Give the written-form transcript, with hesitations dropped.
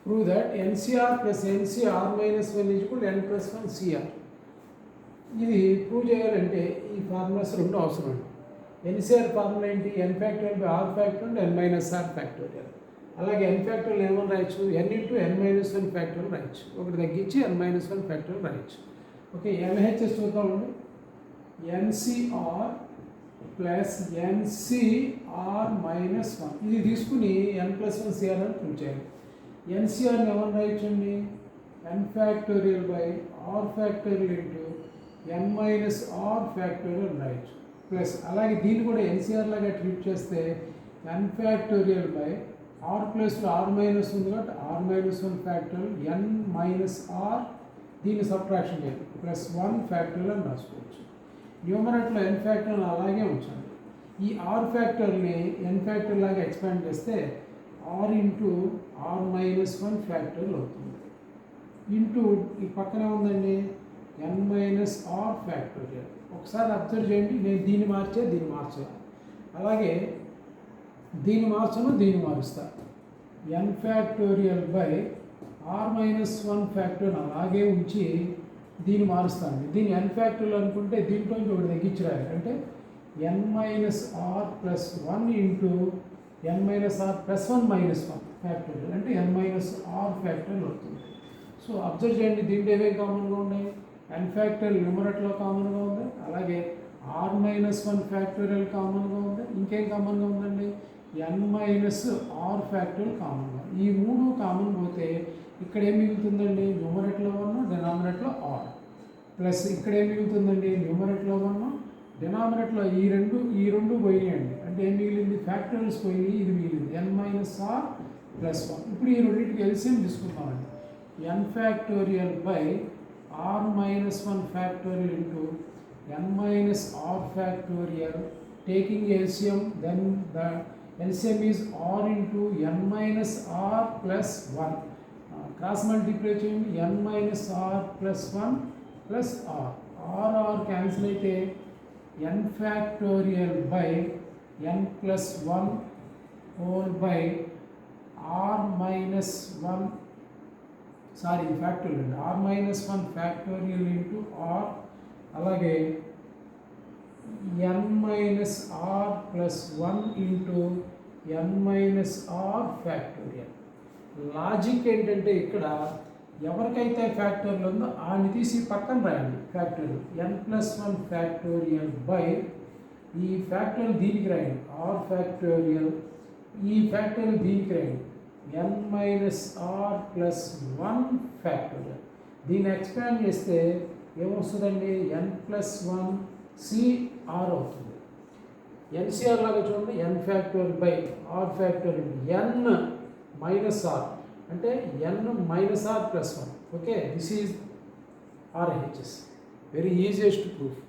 Prove that NCR plus NCR minus 1 is equal to n plus 1 CR. ఇది prove చేయాలంటే ఈ formulas రెండు అవసరం అండి. ఎన్సిఆర్ ఫార్ములా ఏంటి? N factorial by R factorial N minus R factorial. అలాగే N factorial ఏమని రాయొచ్చు? N into N minus 1 factorial రాయొచ్చు. ఒకటి తగ్గించి ఎన్ మైనస్ 1 ఫ్యాక్టోరియల్ రాయొచ్చు. ఓకే, ఎన్హెచ్ఎస్ చూద్దామండి. ఎన్సిఆర్ ప్లస్ ఎన్సిఆర్ మైనస్ 1 ఇది తీసుకుని ఎన్ ప్లస్ 1 సిఆర్ అని ప్రూవ్ చేయాలి. ఎన్సిఆర్ని ఏమని రాయొచ్చండి? N factorial by R factorial into N minus R factorial రాయొచ్చు. ప్లస్ అలాగే దీన్ని కూడా ఎన్సిఆర్ లాగా ట్రీట్ చేస్తే N factorial by R plus R minus ఉంది కాబట్టి R minus 1 factorial N minus R దీన్ని సబ్ట్రాక్షన్ చేయాలి ప్లస్ 1 ఫ్యాక్టోరియల్ అని రాసుకోవచ్చు. న్యూమరేటర్లో ఎన్ ఫ్యాక్టోరియల్ అలాగే ఉంచండి. ఈ ఆర్ ఫ్యాక్టోరియల్ని ఎన్ ఫ్యాక్టోరియల్ లాగా ఎక్స్పాండ్ చేస్తే R into R minus 1 factorial అవుతుంది. ఇంటూ ఈ పక్కనే ఉందండి ఎన్ మైనస్ ఆర్ ఫ్యాక్టోరియల్. ఒకసారి అబ్జర్వ్ చేయండి, నేను దీన్ని మార్చాలి. అలాగే దీన్ని మార్చను, దీన్ని మారుస్తా. N factorial by R minus 1 factorial అలాగే ఉంచి దీన్ని మారుస్తాను. దీన్ని ఎన్ ఫ్యాక్టోరియల్ అనుకుంటే దీంట్లో ఒకటి తగ్గించి రాయాలి. అంటే N minus R plus 1 into N minus R plus 1 minus 1 factorial అంటే ఎన్ మైనస్ ఆర్ ఫ్యాక్టోరియల్ అవుతుంది. సో అబ్జర్వ్ చేయండి, దీంట్లో ఏమేమి కామన్గా ఉన్నాయి? ఎన్ ఫ్యాక్టోరియల్ న్యూమరేటర్లో కామన్గా ఉంది, అలాగే ఆర్ మైనస్ 1 ఫ్యాక్టోరియల్ కామన్గా ఉంది. ఇంకేం కామన్గా ఉందండి? ఎన్ మైనస్ ఆర్ ఫ్యాక్టోరియల్ కామన్గా. ఈ మూడు కామన్ పోతే ఇక్కడ ఏం మిగులుతుందండి? న్యూమరేటర్లో 1 డినామినేటర్లో ఆర్ ప్లస్ ఇక్కడ ఏం మిగులుతుందండి? న్యూమరేటర్లో 1 డినామినేటర్లో ఈ రెండు పోయినాయండి. అంటే ఏం మిగిలింది? ఫ్యాక్టోరియల్స్ పోయినాయి, ఇది మిగిలింది ఎన్ మైనస్ ఆర్ ప్లస్ 1. ఇప్పుడు ఈ రెండింటికి ఎల్సిఎం తీసుకుంటామండి. N factorial by R minus 1 factorial into N minus R factorial taking LCM then the LCM is R into N minus R plus 1. Cross multiply చేయండి. N minus R plus 1 plus R cancel అయితే N factorial by N plus 1 whole by R minus 1 factorial అండి. R minus 1 factorial into R అలాగే N minus R plus 1 into N minus R factorial. Logic ఏంటంటే ఇక్కడ ఎవరికైతే factorial ఉందో ఆని తీసి పక్కన రాయండి factorial. N plus 1 factorial by ఈ ఫ్యాక్టోరియల్ దీనికి రాయండి ఆర్ ఫ్యాక్టోరియల్, ఈ ఫ్యాక్టోరియల్ దీనికి రాయండి N minus R plus 1 factorial. దీన్ని ఎక్స్పాండ్ చేస్తే ఏమొస్తుందండి? ఎన్ ప్లస్ 1 సిఆర్ అవుతుంది. ఎన్సిఆర్ లాగా చూడండి, N factorial by R factorial N minus R అంటే N minus R plus 1. Okay, this is RHS. Very easiest proof.